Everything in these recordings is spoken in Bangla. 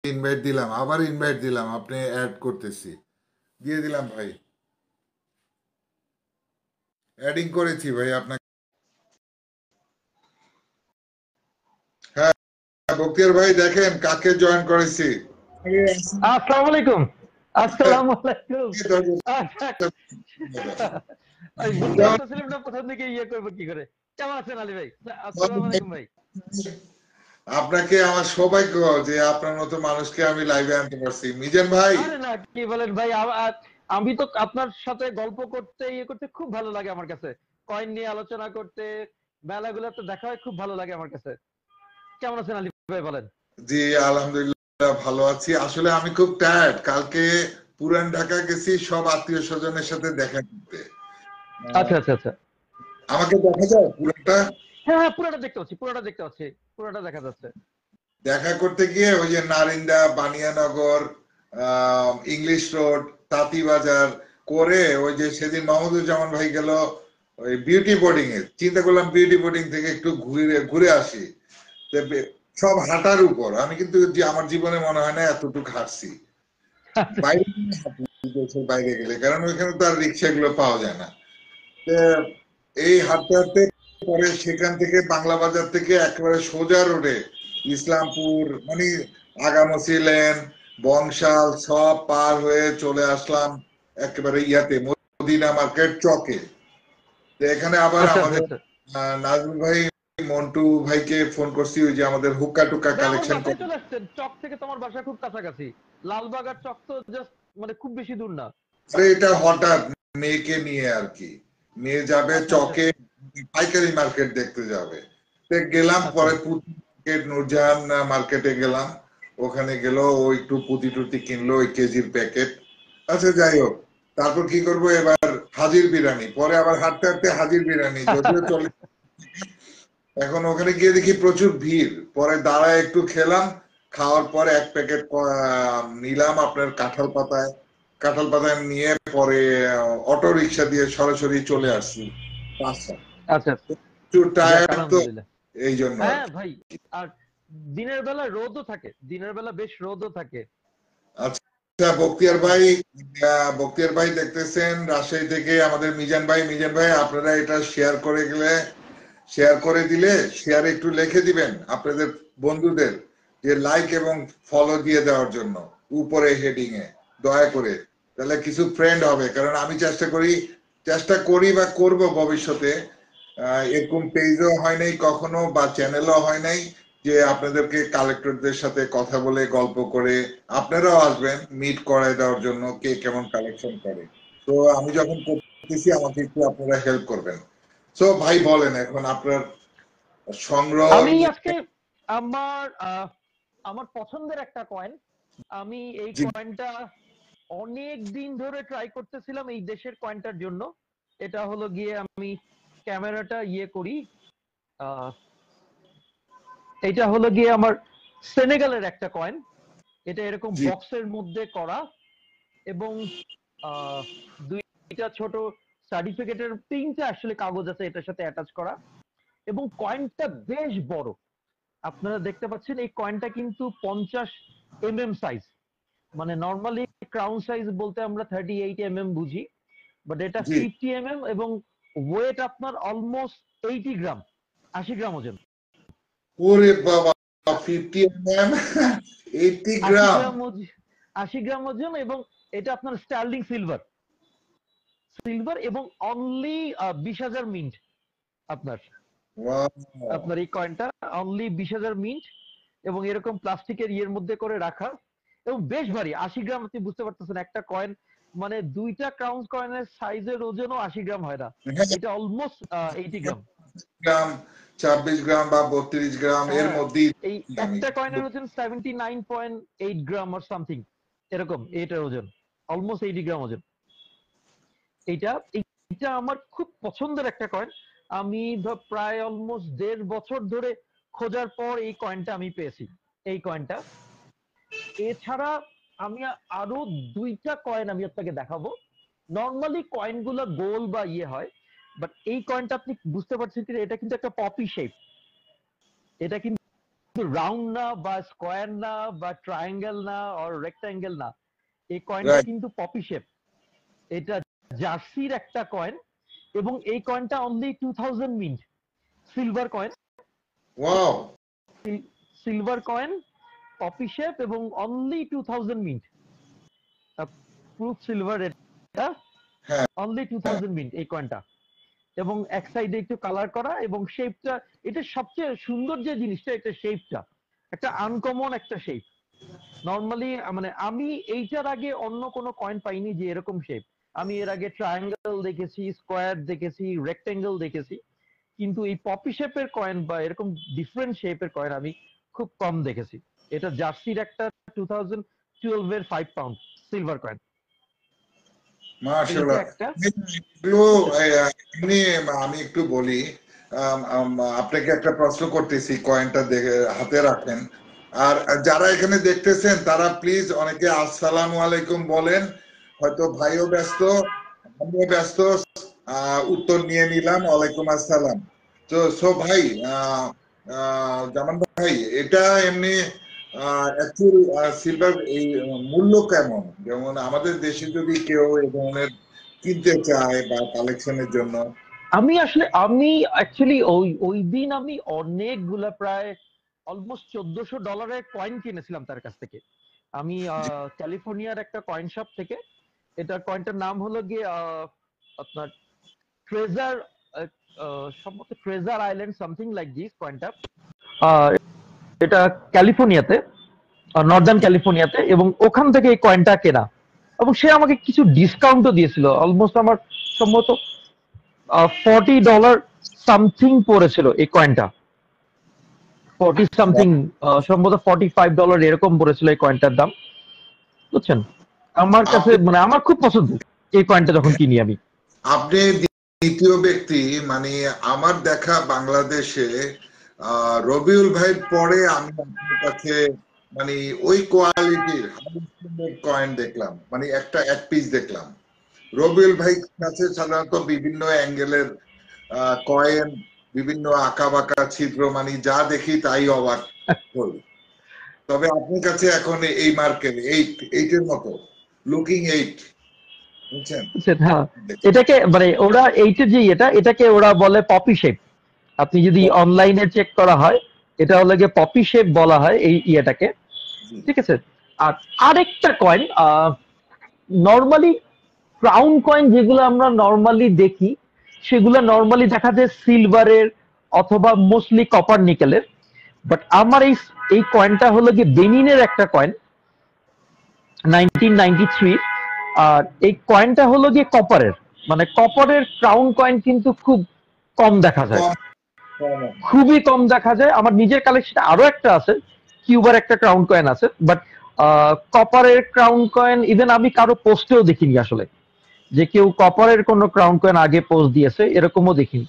ইনভাইট দিলাম, আবার ইনভাইট দিলাম, আপনি অ্যাড করতেছি, দিয়ে দিলাম ভাই, অ্যাডিং করেছি ভাই আপনাকে। হ্যাঁ, বক্তিয়ার ভাই দেখেন কাকে জয়েন করেছি। আসসালামু আলাইকুম। আসসালামু আলাইকুম। আমি বুঝতে পারতেছিলাম না প্রথম দিকে করবো কি করে। কেমন আছেন আলী ভাই? আসসালামু আলাইকুম ভাই। আপনাকে আমার সৌভাগ্য যে আপনার মতো মানুষকে আমি লাইভে আনতে পারছি। মিজান ভাই, আরে না, কি বলেন ভাই, আমি তো আপনার সাথে গল্প করতে করতে খুব ভালো লাগে আমার কাছে। কয়েন নিয়ে আলোচনা করতে, মেলাগুলোতে দেখা হয়, খুব ভালো লাগে আমার কাছে। কেমন আছেন আলী ভাই বলেন? জি আলহামদুলিল্লাহ ভালো আছি। আসলে আমি খুব টায়ার্ড, কালকে পুরান ঢাকা গেছি সব আত্মীয় স্বজনের সাথে দেখা করতে। আচ্ছা আচ্ছা আচ্ছা। আমাকে দেখা যায় পুরাটা? হ্যাঁ হ্যাঁ, পুরোটা দেখতে পাচ্ছি, পুরোটা দেখতে পাচ্ছি, পুরোটা দেখা যাচ্ছে। দেখা করতে গিয়ে ওই যে নারিন্দা, বানিয়ানগর, ইংলিশ রোড, তাঁতিবাজার করে ওই যে সেদিন মাহমুদুজ্জামান ভাই গেল ওই বিউটি বোর্ডিং এ, চিন্তা করলাম বিউটি বোর্ডিং থেকে একটু ঘুরে ঘুরে আসি। সব হাঁটার উপর, আমি কিন্তু আমার জীবনে মনে হয় না এতটুকু হাঁটছি বাইরে। দেশের বাইরে গেলে, কারণ ওইখানে তো আর রিক্সা গুলো পাওয়া যায় না। তো এই হাঁটতে হাঁটতে পরে সেখান থেকে বাংলা বাজার থেকে একেবারে সোজা রোডে ইসলামপুর, মানে আগামসি লেন, বংশাল সব পার হয়ে চলে আসলাম একেবারে ইয়াতে মদিনা মার্কেট চকে। তো এখানে আবার আচ্ছা আচ্ছা আমাদের আচ্ছা। নাজমুল ভাই, মন্টু ভাইকে ফোন করছি, ওই যে আমাদের হুক্কা টুক্কা ভাই আমার কালেকশন বাসায় করে। চলে আসছেন, চক থেকে তোমার বাসা খুব কাছাকাছি। লালবাগ আর চক তো জাস্ট মানে খুব বেশি দূর না। আরে এটা হঠাৎ মেয়েকে নিয়ে আর কি, মেয়ে যাবে আচ্ছা আচ্ছা চকে আচ্ছা পাইকারি মার্কেট দেখতে যাবে। তো গেলাম, আচ্ছা। পরে পুঁতি মার্কেট, নূরজাহান মার্কেটে গেলাম। ওখানে গেল, ও একটু পুঁতি টুতি কিনলো, ওই কেজির প্যাকেট। আচ্ছা যাই হোক, তারপর কি করব এবার, হাজির বিরিয়ানি, পরে আবার হাঁটতে হাঁটতে হাজির বিরিয়ানি যদিও চলে। এখন ওখানে গিয়ে দেখি প্রচুর ভিড়, পরে দাঁড়ায় একটু খেলাম, খাওয়ার পরে এক প্যাকেট নিলাম আপনার কাঁঠাল পাতায়, কাঁঠাল পাতায় নিয়ে পরে অটো রিক্সা দিয়ে সরাসরি চলে আসছি বাসা। আচ্ছা আচ্ছা। একটু যাক টায়ার্ড তো, আলহামদুলিল্লাহ। এই জন্য আর হ্যাঁ কি। ভাই। আর দিনের বেলা রোদও থাকে, দিনের বেলা বেশ রোদও থাকে। আচ্ছা বক্তিয়ার ভাই, বক্তিয়ার ভাই দেখতেছেন রাজশাহী থেকে আমাদের মিজান ভাই, মিজান ভাই আপনারা এটা শেয়ার করে গেলে, শেয়ার করে দিলে, শেয়ারে একটু লিখে দিবেন আপনাদের বন্ধুদের যে লাইক এবং ফলো দিয়ে দেওয়ার জন্য উপরে হেডিং এ, দয়া করে। তাহলে কিছু ফ্রেন্ড হবে, কারণ আমি চেষ্টা করি বা করব ভবিষ্যতে। এরকম পেজও হয় নাই কখনো বা চ্যানেলও হয় নাই যে আপনাদেরকে কালেক্টরদের সাথে কথা বলে গল্প করে আপনারাও আসবেন মিট করায় দেওয়ার জন্য কে কেমন কালেকশন করে। তো আমি যখন করতেছি আমাকে একটু আপনারা হেল্প করবেন। সো ভাই বলেন এখন আপনার সংগ্রহ আমি নিয়ে। আজকে আমার আমার পছন্দের একটা কয়েন, আমি এই জি কয়েনটা অনেক দিন ধরে ট্রাই করতেছিলাম এই দেশের কয়েনটার জন্য। এটা হলো গিয়ে, আমি ক্যামেরাটা করি। আহ এটা হলো গিয়ে আমার সেনেগালের একটা কয়েন। এটা এরকম জি বক্সের মধ্যে করা, এবং আহ দুইটা ছোট সার্টিফিকেটের তিনটা আসলে কাগজ আছে এটার সাথে অ্যাটাচ করা, এবং কয়েনটা বেশ বড়। আপনারা দেখতে পাচ্ছেন এই কয়েনটা কিন্তু 50 mm সাইজ। মানে নর্মালি ক্রাউন সাইজ বলতে আমরা 38 mm বুঝি, বাট এটা জি 50 mm, এবং ওয়েট আপনার অলমোস্ট 80 গ্রাম, 80 গ্রাম ওজন। ওরে বাবা, 50 mm, 80 আশি গ্রাম গ্রাম ওজন, 80 গ্রাম ওজন, এবং এটা আপনার স্টার্লিং সিলভার, সিলভার, এবং অনলি 20,000 মিন্ট। আপনার ওয়াও। আপনার এই কয়েনটা অনলি 20,000 মিন্ট, এবং এরকম প্লাস্টিকের মধ্যে করে রাখা, এবং বেশ ভারী। 80 গ্রাম, আপনি বুঝতে পারতেছেন একটা কয়েন মানে দুইটা ক্রাউন কয়েনের সাইজের ওজনও 80 গ্রাম হয় না। হ্যাঁ, এটা অলমোস্ট 80 গ্রাম। গ্রাম, 26 গ্রাম বা 32 গ্রাম এর হ্যাঁ, মধ্যেই এই আমি। একটা কয়েনের ওজন 79.8 গ্রাম আর সামথিং, এরকম এটার ওজন, অলমোস্ট 80 গ্রাম ওজন। এইটা এইটা আমার খুব পছন্দের একটা কয়েন। আমি প্রায় অলমোস্ট 1.5 বছর ধরে খোঁজার পর এই কয়েনটা আমি পেয়েছি, এই কয়েনটা। এছাড়া আমি আরো দুইটা কয়েন আমি আপনাকে দেখাবো। নর্মালি কয়েন গুলো গোল বা হয়, বাট এই কয়েনটা আপনি বুঝতে পারছেন কি, এটা কিন্তু একটা পপি শেপ। এটা কিন্তু কিন্তু রাউন্ড না বা স্কোয়ার না বা ট্রায়াঙ্গেল না আর রেক্টাঙ্গেল না, এই কয়েনটা রাইট। কিন্তু পপি শেপ। এটা জার্সির একটা কয়েন এবং এই কয়েনটা only 2000 mint, silver coin, wow. Silver coin, poppy shape এবং অনলি 2000 মিন্ট, প্রুফ সিলভার, এটা হ্যাঁ, অনলি 2000 মিন্ট এই কয়েনটা। এবং এক সাইডে একটু কালার করা এবং শেপটা, এটা সবচেয়ে সুন্দর যে জিনিসটা, এটা শেপটা একটা আনকমন একটা শেপ। নর্মালি মানে আমি এইটার আগে অন্য কোনো কয়েন পাইনি যে এরকম শেপ। আমি এর আগে ট্রায়াঙ্গেল দেখেছি, স্কোয়ার দেখেছি, রেক্টেঙ্গেল দেখেছি, কিন্তু এই পপি শেপের কয়েন বা এরকম ডিফারেন্ট শেপের কয়েন আমি খুব কম দেখেছি। এটা জার্সির একটা 2012 এর 5 পাউন্ড সিলভার কয়েন, এইটা মাশাআল্লাহ। একটা। এগুলো এমনি আমি একটু বলি, আপনাকে একটা প্রশ্ন করতেছি, কয়েনটা দেখে হাতে রাখেন। আর যারা এখানে দেখতেছেন তারা প্লিজ অনেকে আসসালামু আলাইকুম বলেন। হয়তো ভাইও ব্যস্ত, আমিও ব্যস্ত, উত্তর নিয়ে নিলাম ওয়ালাইকুম আসসালাম। তো ভাই, জামান ভাই, এটা এমনি অ্যাকচুয়াল সিলভার এই মূল্য কেমন? যেমন আমাদের দেশে যদি কেউ এই ধরনের কিনতে চায় বা কালেকশনের জন্য। আমি অ্যাকচুয়ালি ওই ওই দিন আমি অনেকগুলা প্রায় অলমোস্ট $1400 কয়েন কিনেছিলাম তার কাছ থেকে। আমি ক্যালিফোর্নিয়ার একটা কয়েন শপ থেকে, এটা কয়েনটার নাম হলো গিয়ে আপনার ট্রেজার, সম্ভবত treasure island something like this কয়েনটা। আহ, এটা ক্যালিফোর্নিয়াতে, নর্দার্ন ক্যালিফোর্নিয়াতে, এবং ওখান থেকে এই কয়েনটা কেনা। এবং সে আমাকে কিছু ডিসকাউন্টও দিয়েছিল, অলমোস্ট আমার সম্ভবত $40 সামথিং পড়েছিল এই কয়েনটা, 40 সামথিং, সম্ভবত $45 এরকম পড়েছিল এই কয়েনটার দাম, বুঝছেন? আমার কাছে আপনি মানে আমার খুব পছন্দ এই কয়েনটা যখন কিনি আমি। আপনি দ্বিতীয় ব্যক্তি, মানে আমার দেখা বাংলাদেশে রবিউল ভাইয়ের পরে আমি আপনার কাছে মানে ওই কোয়ালিটির কয়েন দেখলাম, মানে এক পিস দেখলাম। রবিউল ভাই কাছে সাধারণত বিভিন্ন অ্যাঙ্গেলের কয়েন, বিভিন্ন আঁকা বাঁকা ছিদ্র, মানে যা দেখি তাই অবাক হই। তবে আপনার কাছে এখন এই মার্কেট এইটের মতো লুকিং এইট, বুঝছেন? বুঝছেন? হ্যাঁ, এটাকে মানে ওরা এইটা যে এটাকে ওরা বলে পপি শেপ। আপনি যদি অনলাইনে চেক করা হয়, এটা হলো গিয়ে পপি শেপ বলা হয় এই ইয়েটাকে, ঠিক আছে? আর আরেকটা কয়েন, নর্মালি ক্রাউন কয়েন যেগুলো আমরা নর্মালি দেখি, সেগুলো নর্মালি দেখা যায় সিলভারের অথবা মোস্টলি কপার নিকেলের। বাট আমার এই এই কয়েনটা হলো গিয়ে বেনিনের একটা কয়েন, 1993। আর এই কয়েনটা হলো গিয়ে কপারের, মানে কপারের ক্রাউন কয়েন কিন্তু খুব কম দেখা যায়, কম কম। খুবই কম দেখা যায়। আমার নিজের কালেকশনে আরো একটা আছে, কিউবার একটা ক্রাউন কয়েন আছে, বাট কপারের ক্রাউন কয়েন ইভেন আমি কারো পোস্টেও দেখিনি আসলে, যে কেউ কপারের কোনো ক্রাউন কয়েন আগে পোস্ট দিয়েছে এরকমও দেখিনি।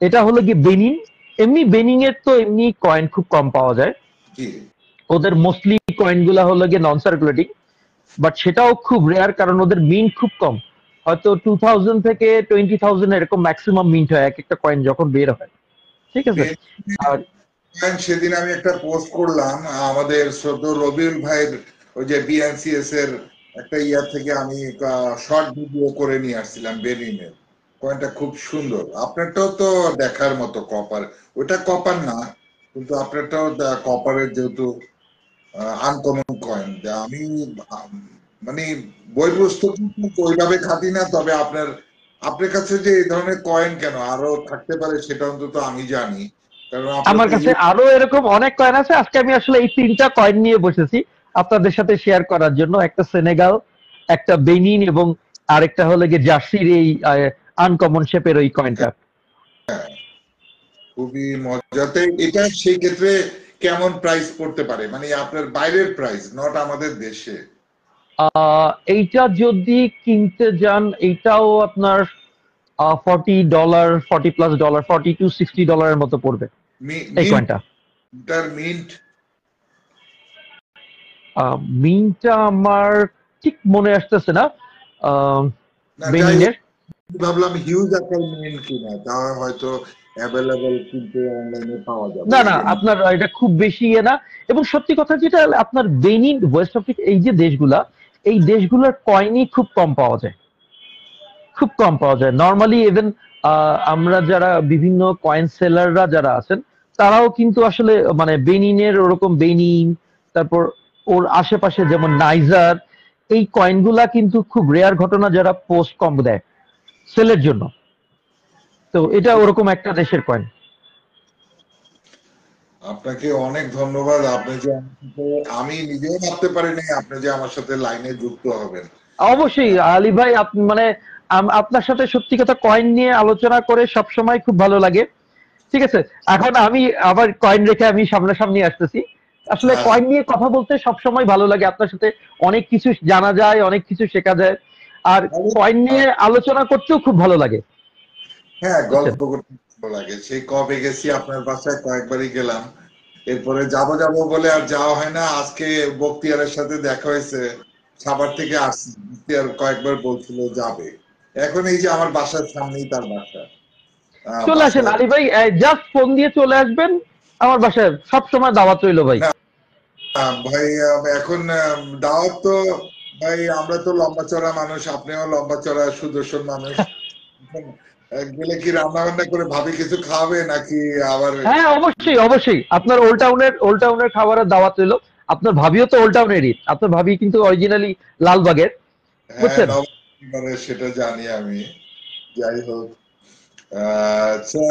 এটা হলো কি বেনিন। এমনি বেনিং এর তো এমনি কয়েন খুব কম পাওয়া যায়, জি। ওদের মোস্টলি কয়েন গুলা হলো গিয়ে নন সার্কুলেটিং, বাট সেটাও খুব রেয়ার কারণ ওদের মিন্ট খুব কম। হয়তো 2000 থেকে 20,000 এরকম ম্যাক্সিমাম মিন্ট হয় এক একটা কয়েন যখন বের হয়, ঠিক আছে? আর সেদিন আমি একটা পোস্ট করলাম আমাদের শ্রদ্ধ রবিউল ভাইয়ের, ওই যে বিএনসিএস এর একটা ইয়ার থেকে আমি শর্ট ভিডিও করে নিয়ে আসছিলাম বেনিনের। কয়েনটা খুব সুন্দর। আপনারটাও তো দেখার মতো কপার, ওটা কপার না কিন্তু আপনারটাও কপারের, যেহেতু আনকমন কয়েন। আমি আম, মানে বই পুস্তক ওইভাবে খাটি না, তবে আপনার কাছে যে এই ধরনের কয়েন কেন আরো থাকতে পারে সেটা অন্তত আমি জানি, কারণ আপনার আমার তো কাছে আরো এরকম অনেক কয়েন আছে। আজকে আমি আসলে এই তিনটা কয়েন নিয়ে বসেছি আপনাদের সাথে শেয়ার করার জন্য, একটা সেনেগাল, একটা বেনিন, এবং আরেকটা হলো গিয়ে জার্সির এই আনকমন শেপের ওই কয়েনটা। খুবই মজাতে। এটা সেই ক্ষেত্রে কেমন প্রাইস পড়তে পারে, মানে আপনার বাইরের প্রাইস, নট আমাদের দেশে? এইটা যদি কিনতে যান, এইটাও আপনার $40, $40+, $40 to $60 মতো পড়বে এই মিন্ট, কয়েনটা। মিন্ট মিনটা আমার ঠিক মনে আসতেছে না, না, যাই হোক, বেনিনের। ভাবলাম হিউজ আকার মিন্ট কিনা, তা হয়তো অ্যাভেলেবল কিন্তু অনলাইনে পাওয়া যাবে না এই না, জন্য। আপনার এটা খুব বেশি ইয়ে না। এবং সত্যি কথা যেটা, আপনার বেনিন, ওয়েস্ট আফ্রিকা, এই যে দেশগুলা, এই দেশগুলোর কয়েনই খুব কম পাওয়া যায়, খুব কম পাওয়া যায় নর্মালি। ইভেন আমরা যারা বিভিন্ন কয়েন সেলাররা যারা আছেন, তারাও কিন্তু আসলে মানে বেনিনের ওরকম বেনিন, তারপর ওর আশেপাশে যেমন নাইজার, এই কয়েনগুলা কিন্তু খুব রেয়ার ঘটনা যারা পোস্ট কম দেয় সেলের জন্য। তো এটা ওরকম একটা দেশের কয়েন। আপনাকে অনেক ধন্যবাদ। আপনি যে আমি নিজেও ভাবতে পারিনি আপনি যে আমার সাথে লাইনে যুক্ত হবেন। অবশ্যই আলী ভাই, মানে আপনার সাথে সত্যি কথা কয়েন নিয়ে আলোচনা করে সবসময় খুব ভালো লাগে। ঠিক আছে, এখন আমি আবার কয়েন রেখে আমি সামনাসামনি আসতেছি। আসলে হ্যাঁ, কয়েন নিয়ে কথা বলতে সবসময় ভালো লাগে, আপনার সাথে অনেক কিছু জানা যায়, অনেক কিছু শেখা যায়। আর কয়েন নিয়ে আলোচনা করতেও খুব ভালো লাগে, হ্যাঁ, বুঝছেন। গল্প করতে ভালো লাগে। সেই কবে গেছি আপনার বাসায়, কয়েকবারই গেলাম। এরপরে যাব যাব বলে আর যাওয়া হয় না। আজকে বখতিয়ারের সাথে দেখা হয়েছে, সাভার থেকে আসছি। বখতিয়ার কয়েকবার বলছিল যাবে। এখন এই যে আমার বাসার সামনেই তার বাসা। চলে আসেন বাসায় আলী ভাই, জাস্ট ফোন দিয়ে চলে আসবেন আমার বাসায়, সব সময় দাওয়াত রইলো ভাই। না ভাই, এখন দাওয়াত তো ভাই, আমরা তো লম্বা চড়া মানুষ, আপনিও লম্বা চড়া সুদর্শন মানুষ। এখন, গেলে কি রান্না বান্না করে ভাবি কিছু খাওয়াবে নাকি আবার? হ্যাঁ অবশ্যই অবশ্যই, আপনার ওল্ড টাউনের খাবারের দাওয়াত রইলো। আপনার ভাবিও তো ওল্ড টাউনেরই, আপনার ভাবি কিন্তু অরিজিনালি লালবাগের, হ্যাঁ, বুঝছেন। নভেম্বরে সেটা জানি আমি। যাই হোক, আচ্ছা,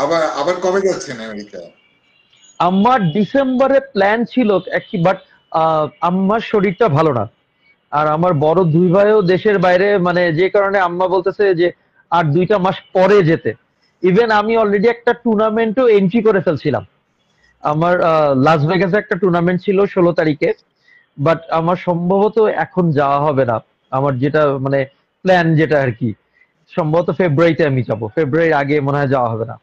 আবার আবার কবে যাচ্ছেন আমেরিকা? আমার ডিসেম্বরে প্ল্যান ছিল একই, বাট আম্মার শরীরটা ভালো না। আর আমার বড় দুই ভাইও দেশের বাইরে, মানে যে কারণে আম্মা বলতেছে যে আর 2টা মাস পরে যেতে। ইভেন আমি অলরেডি একটা টুর্নামেন্টও এন্ট্রি করে ফেলছিলাম। আমার লাস ভেগাসে একটা টুর্নামেন্ট ছিল 16 তারিখে, বাট আমার সম্ভবত এখন যাওয়া হবে না। আমার যেটা মানে প্ল্যান যেটা আর কি, সম্ভবত ফেব্রুয়ারিতে আমি যাব, ফেব্রুয়ারির আগে মনে হয় যাওয়া হবে না,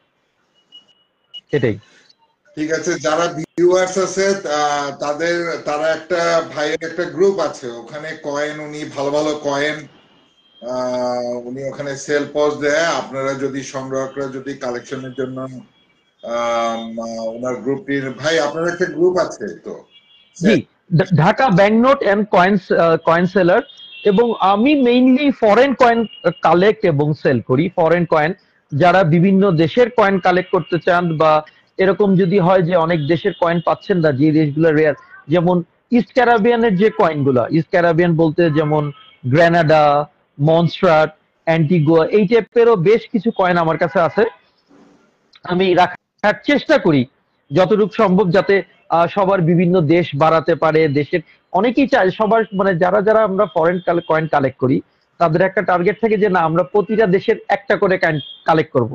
এটাই। ঠিক আছে, যারা ভিউয়ার্স আছে তাদের, তারা একটা ভাইয়ের একটা গ্রুপ আছে ওখানে, কয়েন উনি ভালো ভালো কয়েন উনি ওখানে সেল পোস্ট দেয়। আপনারা যদি সংগ্রাহকরা যদি কালেকশনের জন্য ওনার গ্রুপটির, ভাই আপনার একটা গ্রুপ আছে তো? জি, Dhaka bank note and coins, coin seller. এবং আমি মেইনলি ফরেন কয়েন কালেক্ট এবং সেল করি। ফরেন কয়েন, যারা বিভিন্ন দেশের কয়েন কালেক্ট করতে চান, বা এরকম যদি হয় যে অনেক দেশের কয়েন পাচ্ছেন না, যে দেশগুলো রেয়ার, যেমন ইস্ট ক্যারাবিয়ানের যে কয়েনগুলা, ইস্ট ক্যারাবিয়ান বলতে যেমন গ্রেনাডা, মনস্ট্রাট, অ্যান্টিগুয়া, এই টাইপেরও বেশ কিছু কয়েন আমার কাছে আছে। আমি রাখার চেষ্টা করি যতটুকু সম্ভব, যাতে সবার বিভিন্ন দেশ বাড়াতে পারে। দেশের অনেকেই চায়, সবার মানে যারা যারা আমরা ফরেন কয়েন কালেক্ট করি, তাদের একটা টার্গেট থাকে যে না, আমরা প্রতিটা দেশের একটা করে কয়েন কালেক্ট করব।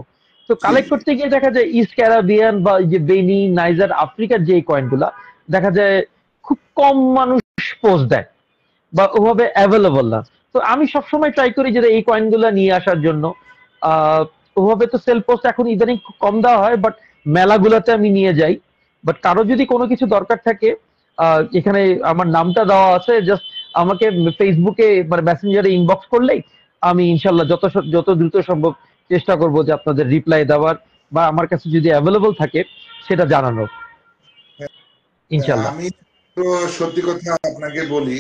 তো জি কালেক্ট জি। করতে গিয়ে দেখা যায় ইস্ট ক্যারাবিয়ান বা এই যে বেনি, নাইজার, আফ্রিকার যে কয়েনগুলা, দেখা যায় খুব কম মানুষ পোস্ট দেয় বা ওভাবে অ্যাভেলেবল না। তো আমি সবসময় ট্রাই করি যে এই কয়েনগুলো নিয়ে আসার জন্য। আহ ওভাবে তো সেল পোস্ট এখন ইদানিং খুব কম দেওয়া হয়, বাট মেলাগুলোতে আমি নিয়ে যাই। বাট কারো যদি কোনো কিছু দরকার থাকে, এখানে আমার নামটা দেওয়া আছে, জাস্ট আমাকে ফেসবুকে মানে মেসেঞ্জারে ইনবক্স করলেই আমি ইনশাল্লাহ যত দ্রুত সম্ভব চেষ্টা করব যে আপনাদের রিপ্লাই দেওয়ার, বা আমার কাছে যদি অ্যাভেলেবল থাকে সেটা জানানোর, ইনশাল্লাহ। আমি তো সত্যি কথা আপনাকে বলি,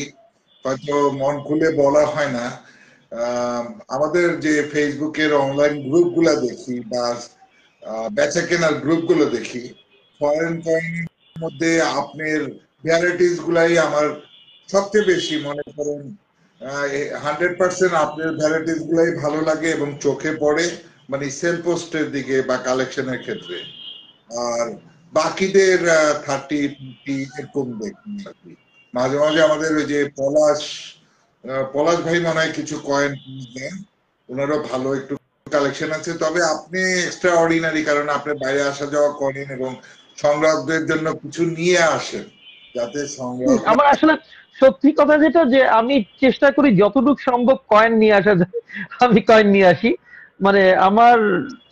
হয়তো মন খুলে বলা হয় না। আহ, আমাদের যে ফেসবুকের অনলাইন গ্রুপ গুলা দেখি বা বেচা কেনার গ্রুপ গুলো দেখি, ফরেন কয়েনের মধ্যে আপনার ভ্যারাইটিস গুলাই আমার সবচেয়ে বেশি মনে করেন 100% আপনার ভ্যারাইটিস গুলাই ভালো লাগে এবং চোখে পড়ে, মানে সেল পোস্টের দিকে বা কালেকশনের ক্ষেত্রে। আর বাকিদের 30 এরকম দেখি আর কি। মাঝে মাঝে আমাদের ওই যে পলাশ, পলাশ ভাই মনে হয় কিছু কয়েন দেন, ওনারও ভালো একটু কালেকশন আছে। তবে আপনি এক্সট্রা অর্ডিনারি, কারণ আপনি বাইরে আসা যাওয়া করেন এবং সংগ্রাহকদের জন্য কিছু নিয়ে আসেন, যাতে সংগ্রাহকরা। আমার আসলে সত্যি কথা যেটা, যে আমি চেষ্টা করি যতটুকু সম্ভব কয়েন নিয়ে আসা যায়, আমি কয়েন নিয়ে আসি। মানে আমার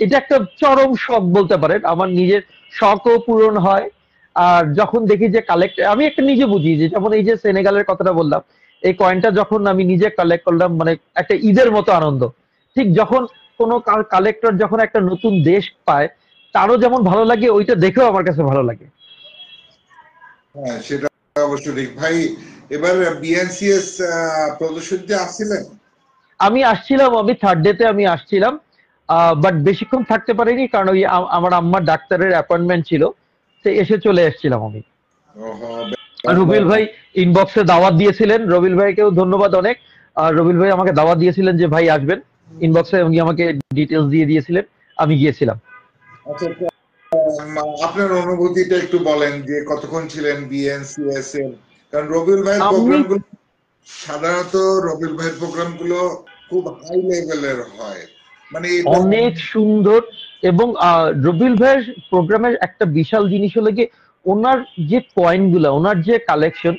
এটা একটা চরম শখ বলতে পারেন, আমার নিজের শখও পূরণ হয়। আর যখন দেখি যে কালেক্ট, আমি একটা নিজে বুঝি যে যেমন এই যে সেনেগালের কথাটা বললাম, এই কয়েনটা যখন আমি নিজে কালেক্ট করলাম, মানে একটা ঈদের মতো আনন্দ। ঠিক যখন কোনো কালেক্টর যখন একটা নতুন দেশ পায়, তারও যেমন ভালো লাগে ওইটা দেখেও আমার কাছে ভালো লাগে। হ্যাঁ, সেটা অবশ্য ঠিক ভাই। এবার বিএনসিএস প্রদর্শনীতে আসছিলেন? আমি আসছিলাম, আমি থার্ড ডে তে আমি আসছিলাম, বাট বেশিক্ষণ থাকতে পারিনি কারণ ওই আমার আম্মার ডাক্তারের অ্যাপয়েন্টমেন্ট ছিল, তো এসে চলে এসেছিলাম আমি। ওহো, আর ব্যস্ত। রবিল ভাই ইনবক্সে দাওয়াত দিয়েছিলেন, রবিল ভাইকেও ধন্যবাদ অনেক। আর রবিল ভাই আমাকে দাওয়াত দিয়েছিলেন যে ভাই আসবেন, ইনবক্সে উনি আমাকে ডিটেলস দিয়ে দিয়েছিলেন, আমি গিয়েছিলাম। আচ্ছা, তো, আপনার অনুভূতিটা একটু বলেন যে কতক্ষণ ছিলেন বিএনসিএস এর? কারণ রবিউল ভাইয়ের আমি প্রোগ্রামগুলো সাধারণত রবিউল ভাইয়ের প্রোগ্রামগুলো খুব হাই লেভেলের হয়, মানে এটা অনেক সুন্দর, এবং রবিল ভাইয়ের প্রোগ্রামের একটা বিশাল জিনিস হলো কি, ওনার যে কয়েনগুলা, ওনার যে কালেকশন,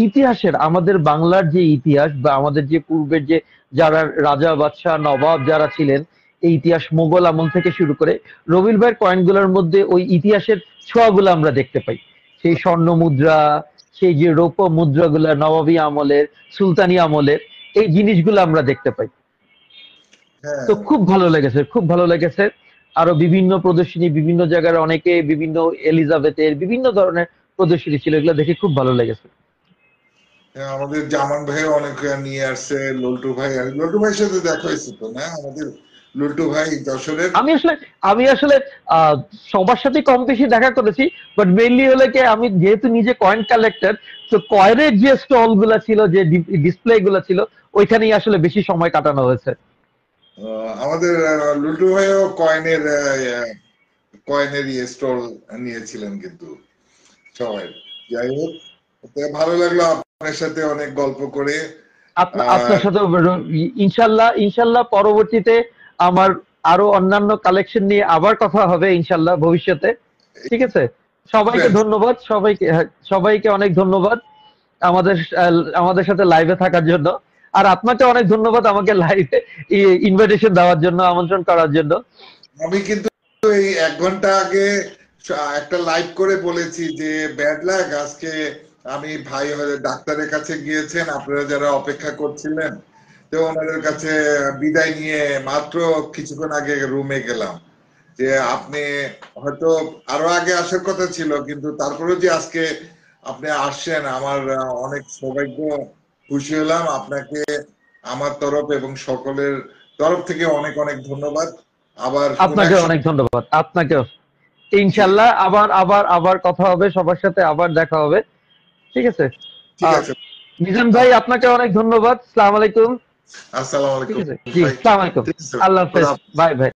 ইতিহাসের, আমাদের বাংলার যে ইতিহাস বা আমাদের যে পূর্বের যে যারা রাজা বাদশাহ নবাব যারা ছিলেন, এই ইতিহাস মোগল আমল থেকে শুরু করে রবিল ভাইয়ের কয়েনগুলোর মধ্যে ওই ইতিহাসের ছোঁয়াগুলো আমরা দেখতে পাই। সেই স্বর্ণ মুদ্রা, সেই যে রৌপ্য মুদ্রাগুলা নবাবী আমলের, সুলতানি আমলের, এই জিনিসগুলো আমরা দেখতে পাই। হ্যাঁ, তো খুব ভালো লেগেছে, খুব ভালো লেগেছে। আরো বিভিন্ন প্রদর্শনী, বিভিন্ন জায়গার অনেকে বিভিন্ন এলিজাবেথের বিভিন্ন ধরনের প্রদর্শনী ছিল, এগুলো দেখে খুব ভালো লেগেছে। হ্যাঁ, আমাদের জামান ভাই অনেক নিয়ে আসছে, লল্টু ভাই, আর লল্টু ভাইয়ের সাথে দেখা হয়েছে তো না আমাদের? লল্টু ভাই যশোরের। আমি আসলে আমি আসলে আহ, সবার সাথে কম বেশি দেখা করেছি, বাট মেইনলি হলো কি, আমি যেহেতু নিজে কয়েন কালেক্টর, তো কয়েনের যে স্টল গুলা ছিল, যে ডিসপ্লে গুলা ছিল, ওইখানেই আসলে বেশি সময় কাটানো হয়েছে। আমাদের লল্টু ভাইও কয়েনের স্টল নিয়েছিলেন কিন্তু সবাই। যাই হোক, তো ভালো লাগলো আপনার সাথে অনেক গল্প করে। আপনার আর সাথে ইনশাল্লাহ ইনশাল্লাহ পরবর্তীতে আমার আরো অন্যান্য কালেকশন নিয়ে আবার কথা হবে ইনশাল্লাহ ভবিষ্যতে। ঠিক আছে, সবাইকে ধন্যবাদ, সবাইকে অনেক ধন্যবাদ আমাদের আমাদের সাথে লাইভে থাকার জন্য। আর আপনাকে অনেক ধন্যবাদ আমাকে লাইভে ইনভাইটেশন দেওয়ার জন্য, আমন্ত্রণ করার জন্য। আমি কিন্তু এই 1 ঘন্টা আগে একটা লাইভ করে বলেছি যে ব্যাড লাক আজকে, আমি ভাই ডাক্তারের কাছে গিয়েছেন, আপনারা যারা অপেক্ষা করছিলেন, তো ওনাদের কাছে বিদায় নিয়ে মাত্র কিছুক্ষণ আগে রুমে গেলাম। যে আপনি হয়তো আরো আগে আসার কথা ছিল, কিন্তু তারপরেও যে আজকে আপনি আসছেন, আমার অনেক সৌভাগ্য, খুশি হলাম। আপনাকে আমার তরফ এবং সকলের তরফ থেকে অনেক অনেক ধন্যবাদ। আবার কোন আপনাকে এক অনেক সময়। ধন্যবাদ, আপনাকেও। জি, ইনশাল্লাহ আবার আবার আবার কথা হবে, সবার সাথে আবার দেখা হবে। ঠিক আছে। ঠিক আহ আছে। মিজান ভাই, আপনাকে অনেক ধন্যবাদ। সালাম আলাইকুম। আসসালামু ঠিক আলাইকুম আছে, জি, ভাই। সালাম আলাইকুম। ঠিক আছে, আল্লাহ হাফেজ। খোদা হাফেজ। বাই ভাই।